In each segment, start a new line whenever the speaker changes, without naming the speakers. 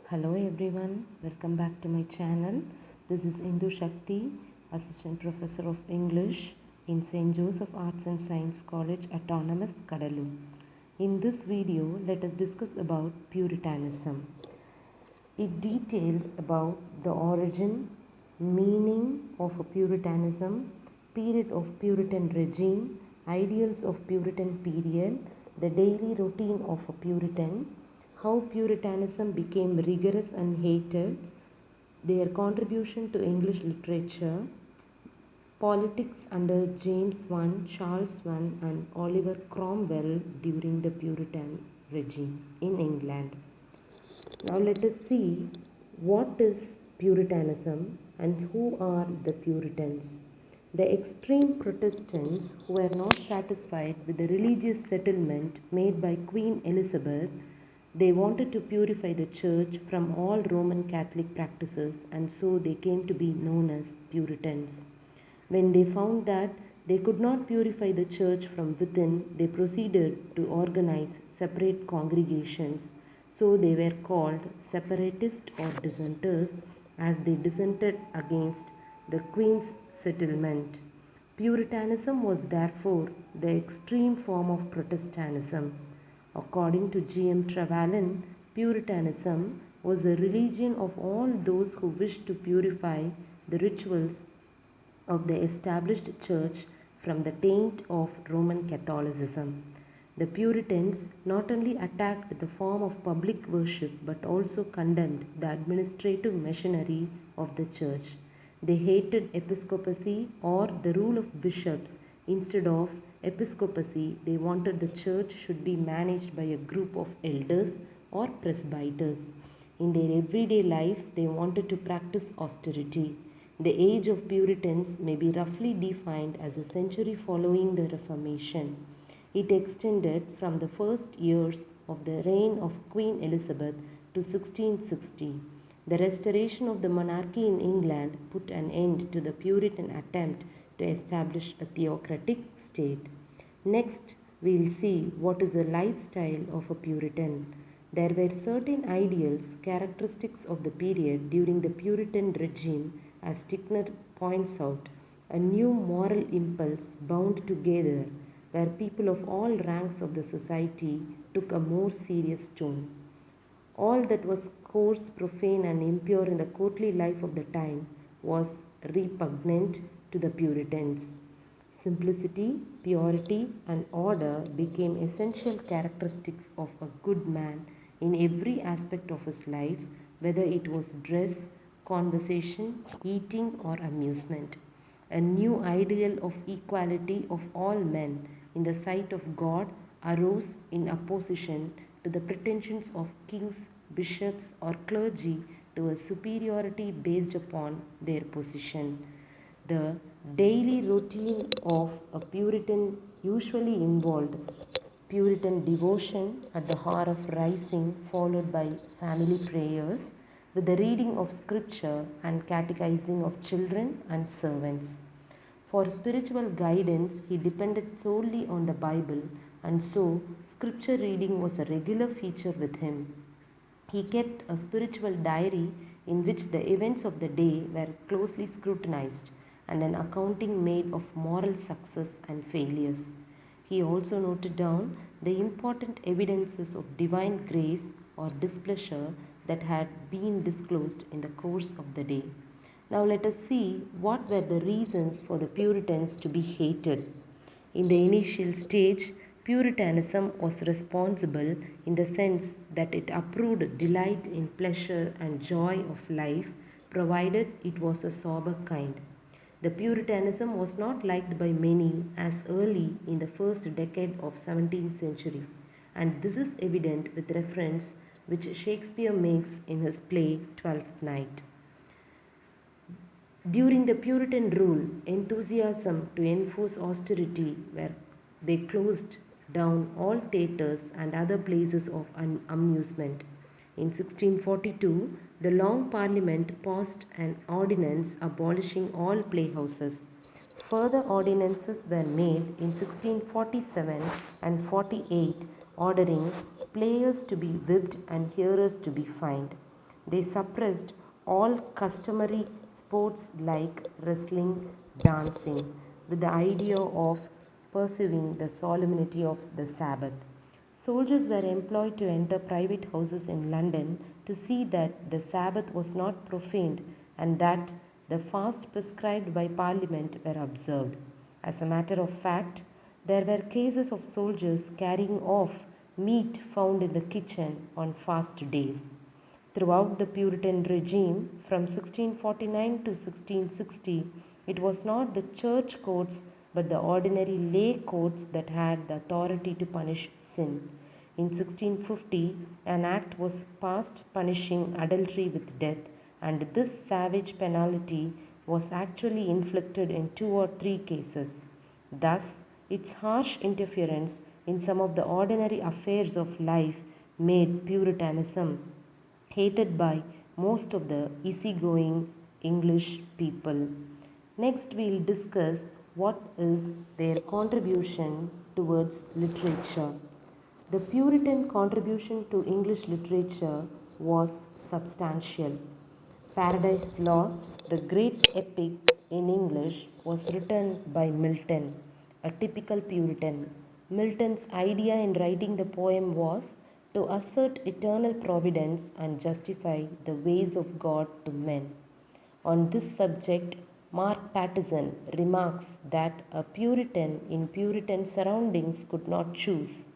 Hello everyone, welcome back to my channel. This is Sjctnc, Assistant Professor of English in St. Joseph Arts and Science College, Autonomous, Kadalur. In this video, let us discuss about Puritanism. It details about the origin, meaning of a Puritanism, period of Puritan regime, ideals of Puritan period, the daily routine of a Puritan, how Puritanism became rigorous and hated, their contribution to English literature, politics under James I, Charles I, and Oliver Cromwell during the Puritan regime in England. Now let us see what is Puritanism and who are the Puritans. The extreme Protestants who were not satisfied with the religious settlement made by Queen Elizabeth, they wanted to purify the church from all Roman Catholic practices, and so they came to be known as Puritans. When they found that they could not purify the church from within, they proceeded to organize separate congregations. So they were called separatists or dissenters, as they dissented against the Queen's settlement. Puritanism was therefore the extreme form of Protestantism. According to G.M. Trevelyan, Puritanism was a religion of all those who wished to purify the rituals of the established church from the taint of Roman Catholicism. The Puritans not only attacked the form of public worship but also condemned the administrative machinery of the church. They hated episcopacy or the rule of bishops. Instead of episcopacy, they wanted the church should be managed by a group of elders or presbyters. In their everyday life, they wanted to practice austerity. The age of Puritans may be roughly defined as a century following the Reformation. It extended from the first years of the reign of Queen Elizabeth to 1660. The restoration of the monarchy in England put an end to the Puritan attempt to establish a theocratic state. Next, we will see what is the lifestyle of a Puritan. There were certain ideals, characteristics of the period during the Puritan regime, as Sjctnc points out, a new moral impulse bound together where people of all ranks of the society took a more serious tone. All that was coarse, profane, and impure in the courtly life of the time was repugnant to the Puritans. Simplicity, purity, and order became essential characteristics of a good man in every aspect of his life, whether it was dress, conversation, eating, or amusement. A new ideal of equality of all men in the sight of God arose in opposition to the pretensions of kings, bishops, or clergy to a superiority based upon their position. The daily routine of a Puritan usually involved Puritan devotion at the hour of rising, followed by family prayers, with the reading of scripture and catechizing of children and servants. For spiritual guidance, he depended solely on the Bible, and so scripture reading was a regular feature with him. He kept a spiritual diary in which the events of the day were closely scrutinized and an accounting made of moral success and failures. He also noted down the important evidences of divine grace or displeasure that had been disclosed in the course of the day. Now let us see what were the reasons for the Puritans to be hated. In the initial stage, Puritanism was responsible in the sense that it approved delight in pleasure and joy of life, provided it was a sober kind. The Puritanism was not liked by many as early in the first decade of 17th century, and this is evident with reference which Shakespeare makes in his play Twelfth Night. During the Puritan rule, enthusiasm to enforce austerity where they closed down all theatres and other places of amusement. In 1642, the Long Parliament passed an ordinance abolishing all playhouses. Further ordinances were made in 1647 and 48 ordering players to be whipped and hearers to be fined. They suppressed all customary sports like wrestling, dancing, with the idea of pursuing the solemnity of the Sabbath. Soldiers were employed to enter private houses in London to see that the Sabbath was not profaned and that the fast prescribed by Parliament were observed. As a matter of fact, there were cases of soldiers carrying off meat found in the kitchen on fast days. Throughout the Puritan regime from 1649 to 1660, it was not the church courts but the ordinary lay courts that had the authority to punish sin. In 1650, an act was passed punishing adultery with death, and this savage penalty was actually inflicted in 2 or 3 cases. Thus, its harsh interference in some of the ordinary affairs of life made Puritanism hated by most of the easygoing English people. Next, we'll discuss what is their contribution towards literature. The Puritan contribution to English literature was substantial. Paradise Lost, the great epic in English, was written by Milton, a typical Puritan. Milton's idea in writing the poem was to assert eternal providence and justify the ways of God to men. On this subject, Mark Pattison remarks that a Puritan in Puritan surroundings could not choose.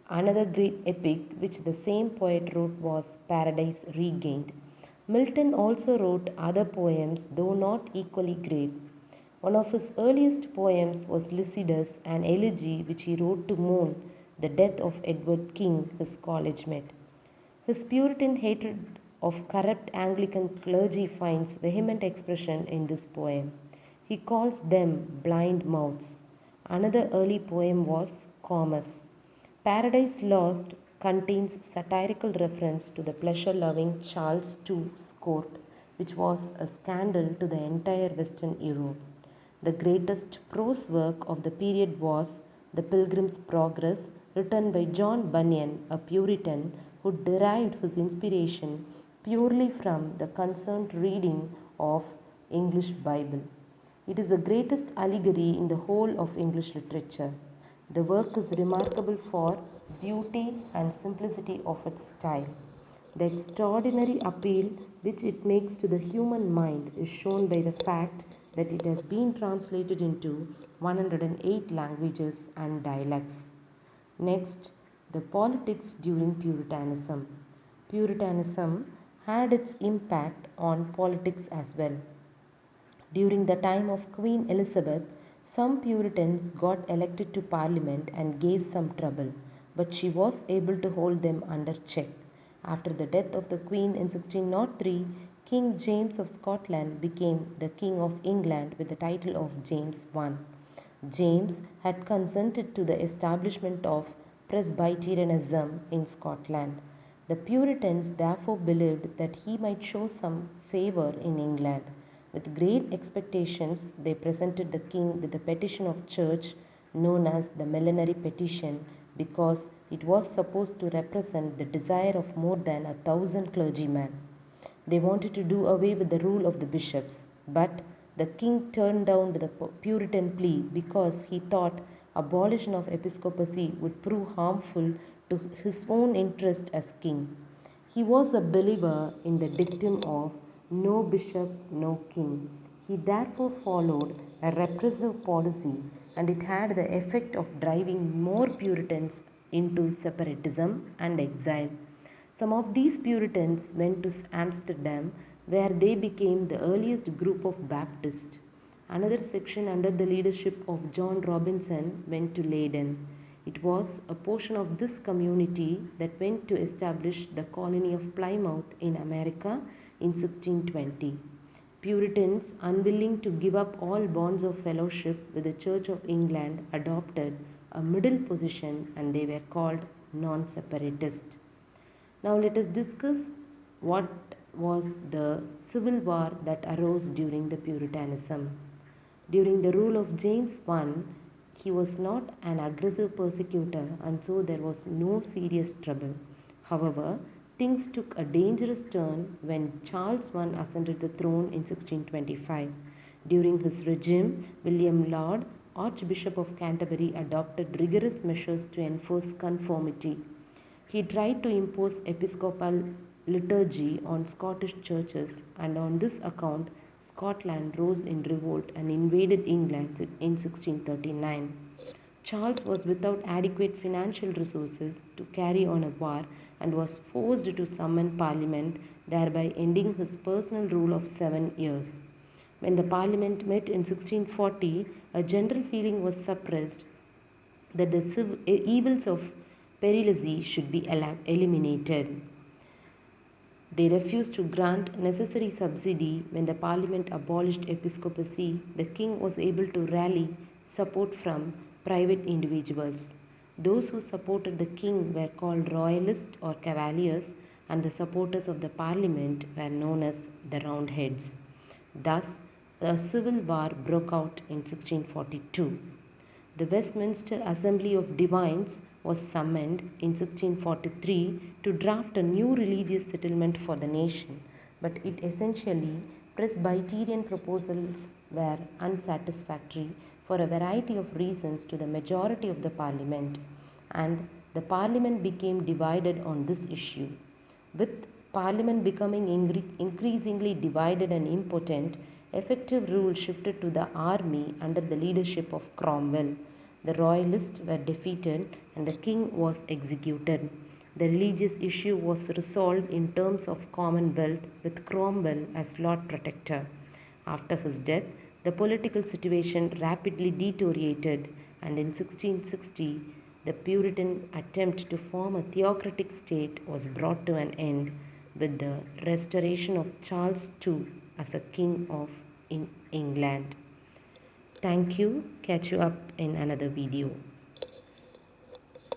Another great epic which the same poet wrote was Paradise Regained. Milton also wrote other poems, though not equally great. One of his earliest poems was Lycidas, an elegy which he wrote to mourn the death of Edward King, his college mate. His Puritan hatred of corrupt Anglican clergy finds vehement expression in this poem. He calls them blind mouths. Another early poem was Comus. Paradise Lost contains satirical reference to the pleasure-loving Charles II's court, which was a scandal to the entire Western Europe. The greatest prose work of the period was The Pilgrim's Progress, written by John Bunyan, a Puritan who derived his inspiration purely from the concerned reading of English Bible. It is the greatest allegory in the whole of English literature. The work is remarkable for beauty and simplicity of its style. The extraordinary appeal which it makes to the human mind is shown by the fact that it has been translated into 108 languages and dialects. Next, the politics during Puritanism. Puritanism had its impact on politics as well. During the time of Queen Elizabeth, some Puritans got elected to Parliament and gave some trouble, but she was able to hold them under check. After the death of the Queen in 1603, King James of Scotland became the King of England with the title of James I. James had consented to the establishment of Presbyterianism in Scotland. The Puritans therefore believed that he might show some favour in England. With great expectations, they presented the king with a petition of church known as the Millenary Petition because it was supposed to represent the desire of more than 1,000 clergymen. They wanted to do away with the rule of the bishops, but the king turned down the Puritan plea because he thought abolition of episcopacy would prove harmful to his own interest as king. He was a believer in the dictum of no bishop, no king. He therefore followed a repressive policy, and it had the effect of driving more Puritans into separatism and exile. Some of these Puritans went to Amsterdam, where they became the earliest group of Baptists. Another section under the leadership of John Robinson went to Leyden. It was a portion of this community that went to establish the colony of Plymouth in America in 1620. Puritans, unwilling to give up all bonds of fellowship with the Church of England, adopted a middle position and they were called non-separatist. Now let us discuss what was the civil war that arose during the Puritanism. During the rule of James I, he was not an aggressive persecutor and so there was no serious trouble. However, things took a dangerous turn when Charles I ascended the throne in 1625. During his regime, William Laud, Archbishop of Canterbury, adopted rigorous measures to enforce conformity. He tried to impose episcopal liturgy on Scottish churches, and on this account, Scotland rose in revolt and invaded England in 1639. Charles was without adequate financial resources to carry on a war and was forced to summon Parliament, thereby ending his personal rule of 7 years. When the Parliament met in 1640, a general feeling was suppressed that the evils of papacy should be eliminated. They refused to grant necessary subsidy. When the Parliament abolished episcopacy, the king was able to rally support from private individuals. Those who supported the king were called royalists or cavaliers, and the supporters of the Parliament were known as the Roundheads. Thus, a civil war broke out in 1642. The Westminster Assembly of Divines was summoned in 1643 to draft a new religious settlement for the nation, but it essentially Presbyterian proposals were unsatisfactory for a variety of reasons to the majority of the Parliament, and the Parliament became divided on this issue. With Parliament becoming increasingly divided and impotent, effective rule shifted to the army under the leadership of Cromwell. The royalists were defeated and the king was executed. The religious issue was resolved in terms of commonwealth with Cromwell as Lord Protector. After his death, the political situation rapidly deteriorated, and in 1660, the Puritan attempt to form a theocratic state was brought to an end with the restoration of Charles II as a king of England. Thank you. Catch you up in another video.